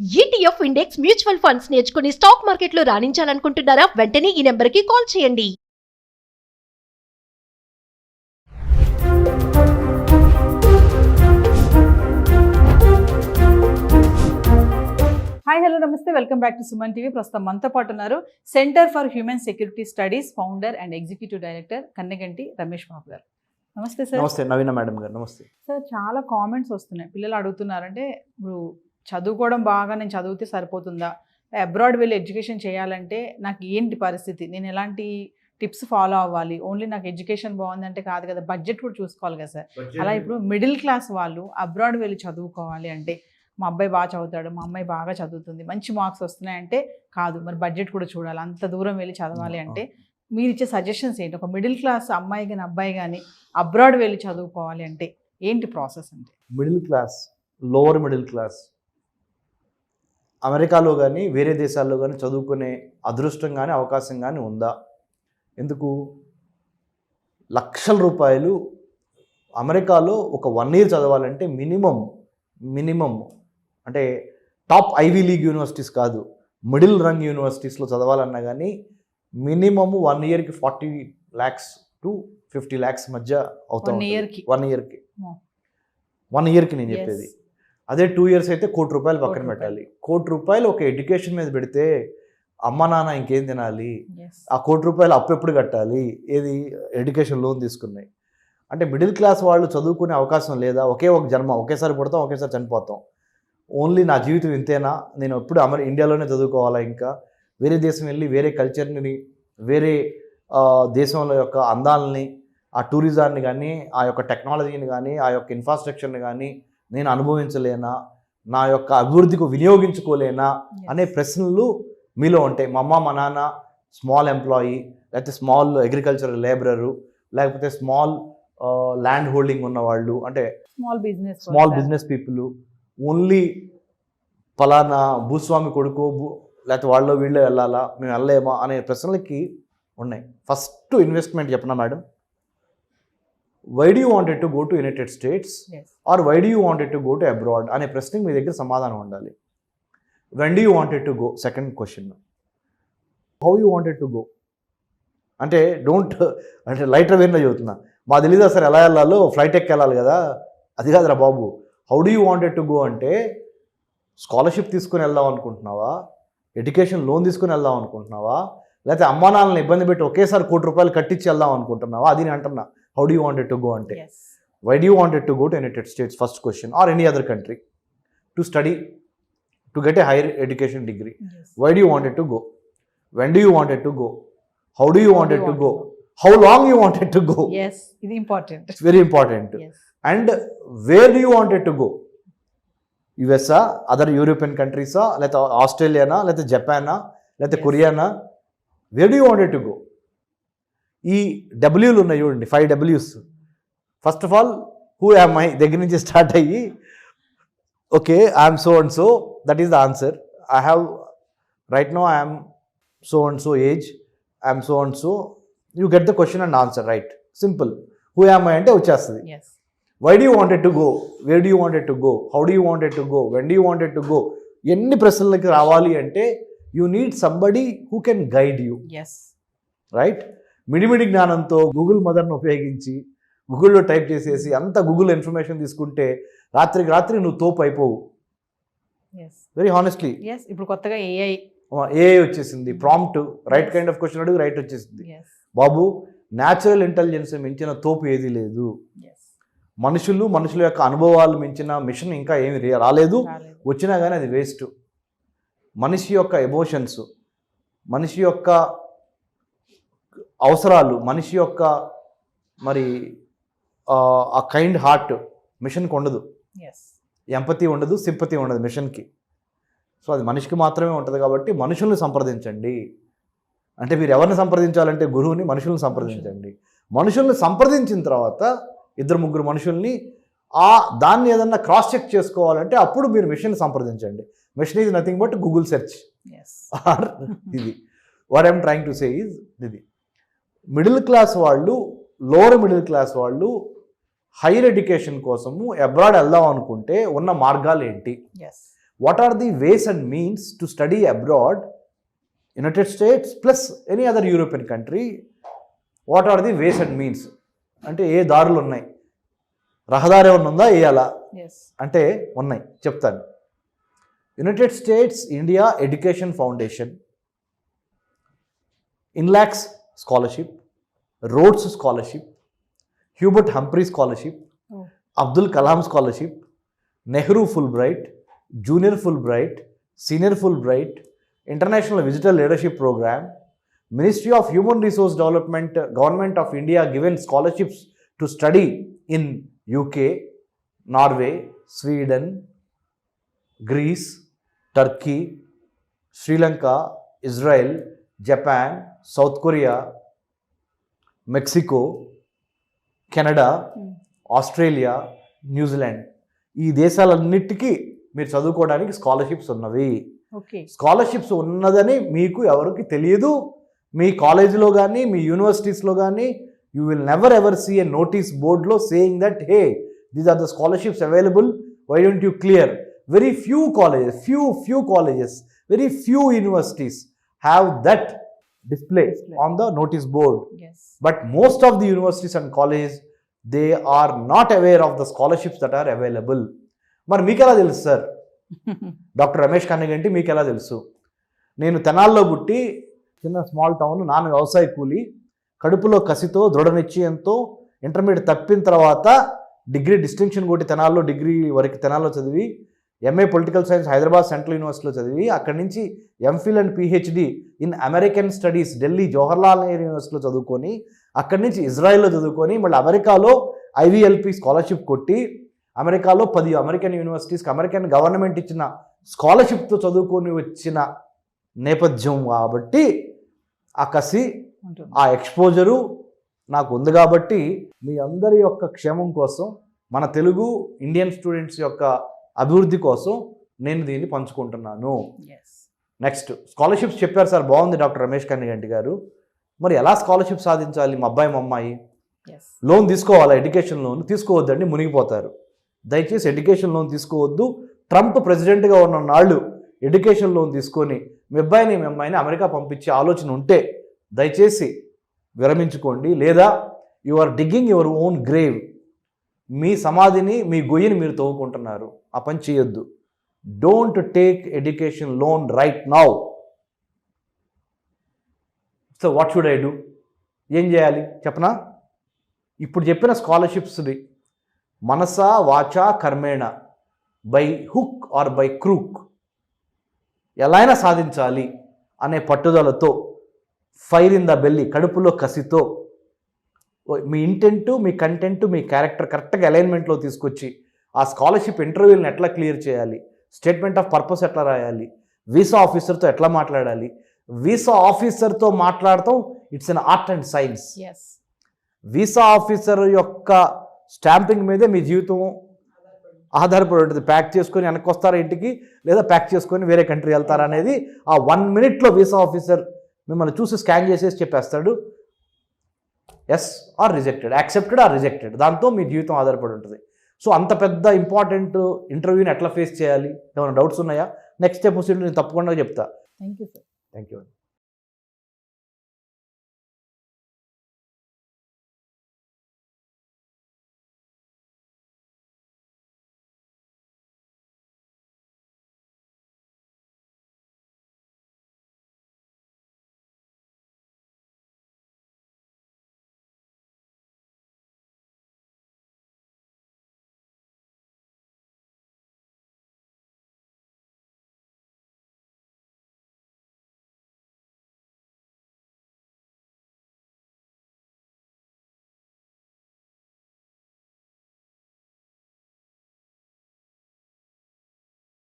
ETF index mutual funds నేర్చుకుని stock మార్కెట్లో రాణించాలనుకుంటున్నారా? వెంటనే ఈ నెంబర్కి కాల్ చేయండి. హాయ్ హలో నమస్తే, welcome back to Suman TV. ప్రస్తుతం మనతో పాటు ఉన్నారు centre for human security studies founder and executive director Kanneganti Ramesh Babu garu. నమస్తే సార్. నమస్తే నవీన మేడం గారు. నమస్తే సార్, చాలా కామెంట్స్ వస్తున్నాయి. పిల్లలు అడుగుతున్నారంటే, ఇప్పుడు చదువుకోవడం బాగా నేను చదివితే సరిపోతుందా, అబ్రాడ్ వెళ్ళి ఎడ్యుకేషన్ చేయాలంటే నాకు ఏంటి పరిస్థితి, నేను ఎలాంటి టిప్స్ ఫాలో అవ్వాలి, ఓన్లీ నాకు ఎడ్యుకేషన్ బాగుందంటే కాదు కదా, బడ్జెట్ కూడా చూసుకోవాలి కదా సార్. అలా ఇప్పుడు మిడిల్ క్లాస్ వాళ్ళు అబ్రాడ్ వెళ్ళి చదువుకోవాలి అంటే, మా అబ్బాయి బాగా చదువుతాడు, మా అమ్మాయి బాగా చదువుతుంది, మంచి మార్క్స్ వస్తున్నాయంటే కాదు, మరి బడ్జెట్ కూడా చూడాలి, అంత దూరం వెళ్ళి చదవాలి అంటే మీరు ఇచ్చే సజెషన్స్ ఏంటి? ఒక మిడిల్ క్లాస్ అమ్మాయి కానీ అబ్బాయి కానీ అబ్రాడ్ వెళ్ళి చదువుకోవాలి అంటే ఏంటి ప్రాసెస్? అంటే middle class, lower middle class అమెరికాలో కానీ వేరే దేశాల్లో కానీ చదువుకునే అదృష్టం కానీ అవకాశం కానీ ఉందా? ఎందుకు? లక్షల రూపాయలు అమెరికాలో ఒక 1 year చదవాలంటే మినిమం అంటే టాప్ ఐవీ లీగ్ యూనివర్సిటీస్ కాదు, మిడిల్ రంగ్ యూనివర్సిటీస్లో చదవాలన్నా కానీ మినిమమ్ 1 yearకి 40 lakhs to 50 lakhs మధ్య అవుతుంది. 1 yearకి నేను చెప్పేది. అదే 2 years అయితే ₹1 కోటి పక్కన పెట్టాలి. ₹1 కోటి ఒక ఎడ్యుకేషన్ మీద పెడితే అమ్మ నాన్న ఇంకేం తినాలి? ఆ ₹1 కోటి అప్పు ఎప్పుడు కట్టాలి? ఏది ఎడ్యుకేషన్ లోన్ తీసుకున్నాయి అంటే మిడిల్ క్లాస్ వాళ్ళు చదువుకునే అవకాశం లేదా? ఒకే ఒక జన్మ, ఒకేసారి పుడతాం, ఒకేసారి చనిపోతాం. ఓన్లీ నా జీవితం ఇంతేనా, నేను ఎప్పుడు ఇండియాలోనే చదువుకోవాలా, ఇంకా వేరే దేశం వెళ్ళి వేరే కల్చర్ని, వేరే దేశంలో యొక్క అందాలని, ఆ టూరిజాన్ని కానీ, ఆ యొక్క టెక్నాలజీని కానీ, ఆ యొక్క ఇన్ఫ్రాస్ట్రక్చర్ని కానీ నేను అనుభవించలేనా, నా యొక్క అభివృద్ధికి వినియోగించుకోలేనా అనే ప్రశ్నలు మీలో ఉంటాయి. మా అమ్మ మా నాన్న స్మాల్ ఎంప్లాయీ, లేకపోతే స్మాల్ అగ్రికల్చరల్ లేబరరు, లేకపోతే స్మాల్ ల్యాండ్ హోల్డింగ్ ఉన్నవాళ్ళు, అంటే స్మాల్ బిజినెస్ పీపుల్, ఓన్లీ ఫలానా భూస్వామి కొడుకు లేకపోతే వాళ్ళు వీళ్ళు వెళ్ళాలా, మేము వెళ్ళలేమా అనే ప్రశ్నలకి ఉన్నాయి. ఫస్ట్ ఇన్వెస్ట్మెంట్ చెప్పనా madam? Why do you wanted to go to United States or why do you wanted to go to abroad అనే ప్రశ్నకి మీ దగ్గర సమాధానం ఉండాలి. When do you wanted to go, second question. How you wanted to go అంటే అంటే lighter వేలో చదువుతున్నా, మా తెలీదా సార్ ఎలా వెళ్ళాలో, ఫ్లైట్ ఎక్కి వెళ్ళాలి కదా, అది కాదురా బాబు. How do you wanted to go అంటే స్కాలర్షిప్ తీసుకుని వెళ్దాం అనుకుంటున్నావా, ఎడ్యుకేషన్ లోన్ తీసుకుని వెళ్దాం అనుకుంటున్నావా, లేకపోతే అమ్మా నాన్నని ఇబ్బంది పెట్టి ఒకేసారి ₹1 కోటి కట్టించి వెళ్దాం అనుకుంటున్నావా? అది నేను అంటున్నా. How do you wanted to go అంటే why do you wanted to go to United States first question, or any other country to study, to get a higher education degree. Why do you wanted to go, when do you wanted to go, how do you wanted to go, how long you wanted to go. ఇది important, it's very important. And where do you wanted to go, యుఎస్ఆ, other European కంట్రీసా, లేకపోతే ఆస్ట్రేలియానా, లేకపోతే జపానా, లేకపోతే కొరియానా, where do you wanted to go? ఈ డబ్ల్యూలు ఉన్నాయి చూడండి, 5 Ws. First of all who am I దగ్గర నుంచి స్టార్ట్ అయ్యి, okay I'm so and so, that is the answer. I have right no I'm so and so age, I'm so and so, you get the question and answer, right, simple. Who am I అంటే వచ్చేస్తుంది. Why do you wanted to go, where do you wanted to go, how do you wanted to go, when do you wanted to go, ఎన్ని ప్రశ్నలకి రావాలి అంటే you need somebody who can guide you, right? మిడిమిడి జ్ఞానంతో Google మదర్ను ఉపయోగించి గూగుల్లో type చేసేసి అంత గూగుల్ ఇన్ఫర్మేషన్ తీసుకుంటే రాత్రి నువ్వు తోపు అయిపోవు. Very honestly. ఇప్పుడు కొత్తగా ఏఐ వచ్చేసింది, prompt right kind of question అడుగు, రైట్ వచ్చేసింది. బాబు, న్యాచురల్ ఇంటెలిజెన్స్ మించిన తోపు ఏది లేదు. మనుషుల యొక్క అనుభవాలు మించిన మిషన్ ఇంకా ఏమి రాలేదు, వచ్చినా కానీ అది వేస్ట్. మనిషి యొక్క ఎమోషన్స్, మనిషి యొక్క అవసరాలు, మనిషి యొక్క మరి ఆ కైండ్ హార్ట్ మిషన్కి ఉండదు. ఎంపతి ఉండదు, సింపతి ఉండదు మిషన్కి. సో అది మనిషికి మాత్రమే ఉంటుంది. కాబట్టి మనుషుల్ని సంప్రదించండి. అంటే మీరు ఎవరిని సంప్రదించాలంటే గురువుని, మనుషుల్ని సంప్రదించండి. మనుషుల్ని సంప్రదించిన తర్వాత 2-3 మనుషుల్ని దాన్ని ఏదన్నా క్రాస్ చెక్ చేసుకోవాలంటే అప్పుడు మీరు మిషన్ సంప్రదించండి. Mission is nothing but Google search. Or ఇది what I'm trying to say is ఇది. మిడిల్ క్లాస్ వాళ్ళు, లోవర్ మిడిల్ క్లాస్ వాళ్ళు హైయర్ ఎడ్యుకేషన్ కోసము అబ్రాడ్ వెళ్దాం అనుకుంటే ఉన్న మార్గాలు ఏంటి? what are the ways and means to study abroad, United States plus any other European country, what are the ways and means అంటే ఏ దారులు ఉన్నాయి, రహదారి ఏమన్నా ఉందా వేయాలా ఎస్ అంటే ఉన్నాయి, చెప్తాను. United States India Education Foundation, Inlaks scholarship, Rhodes scholarship, Hubert Humphrey scholarship, Abdul Kalam scholarship, Nehru Fulbright, junior Fulbright, senior Fulbright, international visitor leadership programme, Ministry of Human Resource Development, Government of India given scholarships to study in UK, Norway, Sweden, Greece, Turkey, Sri Lanka, Israel, Japan, South Korea, Mexico, Canada, Australia, New Zealand, ఈ దేశాలన్నిటికీ మీరు చదువుకోవడానికి scholarships ఉన్నవి. Okay, scholarships ఉన్నదని మీకు ఎవరికి తెలియదు. మీ కాలేజీలో కానీ మీ యూనివర్సిటీస్లో కానీ you will never ever see a notice బోర్డ్లో saying that hey these are the scholarships available, why don't you clear. Very few colleges, very few universities have that display on the notice board. yes, But most of the universities and colleges, they are not aware of the scholarships that are available. మరి మీకు ఎలా తెలుసు sir? Doctor Ramesh Kannaganti మీకు ఎలా తెలుసు? నేను తెనాల్లో పుట్టి చిన్న స్మాల్ టౌన్, నాన్న వ్యవసాయ కూలి, కడుపులో కసితో దృఢ నిశ్చయంతో ఇంటర్మీడియట్ తప్పిన తర్వాత డిగ్రీ డిస్టింక్షన్ కొట్టి తెనాల్లో డిగ్రీ వరకు తెనాల్లో చదివి, MA political science Hyderabad central యూనివర్సిటీలో చదివి, అక్కడి నుంచి MPhil and PhD in American studies Delhi Jawaharlal Nehru యూనివర్సిటీలో చదువుకొని, అక్కడి నుంచి ఇజ్రాయెల్లో చదువుకొని, మళ్ళీ అమెరికాలో ఐవీఎల్పి స్కాలర్షిప్ కొట్టి, అమెరికాలో 10 అమెరికన్ యూనివర్సిటీస్కి అమెరికన్ గవర్నమెంట్ ఇచ్చిన స్కాలర్షిప్తో చదువుకొని వచ్చిన నేపథ్యం కాబట్టి ఆ కసి, ఆ ఎక్స్పోజరు నాకు ఉంది. కాబట్టి మీ అందరి యొక్క క్షేమం కోసం, మన తెలుగు ఇండియన్ స్టూడెంట్స్ యొక్క అభివృద్ధి కోసం నేను దీన్ని పంచుకుంటున్నాను. నెక్స్ట్ స్కాలర్షిప్స్ చెప్పారు సార్, బాగుంది డాక్టర్ రమేష్ కన్నగంటి గారు. మరి ఎలా స్కాలర్షిప్ సాధించాలి? మా అబ్బాయి మా అమ్మాయి లోన్ తీసుకోవాలా? ఎడ్యుకేషన్ లోన్ తీసుకోవద్దండి, మునిగిపోతారు. దయచేసి ఎడ్యుకేషన్ లోన్ తీసుకోవద్దు. ట్రంప్ ప్రెసిడెంట్గా ఉన్న నాళ్ళు ఎడ్యుకేషన్ లోన్ తీసుకొని మీ అబ్బాయిని మీ అమ్మాయిని అమెరికా పంపించే ఆలోచన ఉంటే దయచేసి విరమించుకోండి. లేదా you are digging your own grave, మీ సమాధిని, మీ గొయ్యిని మీరు తవ్వుకుంటున్నారు. ఆ పని చేయొద్దు. Don't take education loan right now. So what should I do? ఏం చేయాలి చెప్పనా? ఇప్పుడు చెప్పిన స్కాలర్షిప్స్ని మనసా వాచా కర్మేణ, by hook or by crook ఎలా అయినా సాధించాలి అనే పట్టుదలతో, ఫైర్ ఇన్ ద బెల్లి, కడుపులో కసితో, మీ ఇంటెంటు, మీ కంటెంట్, మీ క్యారెక్టర్ కరెక్ట్గా అలైన్మెంట్లో తీసుకొచ్చి ఆ స్కాలర్షిప్ ఇంటర్వ్యూలను ఎట్లా క్లియర్ చేయాలి, స్టేట్మెంట్ ఆఫ్ పర్పస్ ఎట్లా రాయాలి, వీసా ఆఫీసర్తో ఎట్లా మాట్లాడాలి. వీసా ఆఫీసర్తో మాట్లాడటం it's an art and science. Visa officer యొక్క స్టాంపింగ్ మీదే మీ జీవితం ఆధారపడి ఉంటుంది. ప్యాక్ చేసుకొని వెనక్కి వస్తారా ఇంటికి, లేదా ప్యాక్ చేసుకొని వేరే కంట్రీ వెళ్తారా అనేది ఆ 1 minute వీసా ఆఫీసర్ మిమ్మల్ని చూసి స్కాన్ చేసేసి చెప్పేస్తాడు. Yes or rejected, accepted or rejected. దాంతో మీ జీవితం ఆధారపడి ఉంటుంది. సో అంత పెద్ద ఇంపార్టెంట్ ఇంటర్వ్యూని ఎట్లా ఫేస్ చేయాలి? ఏమైనా డౌట్స్ ఉన్నాయా? నెక్స్ట్ ఎపిసోడ్ నేను తప్పకుండా చెప్తా. Thank you sir. Thank you.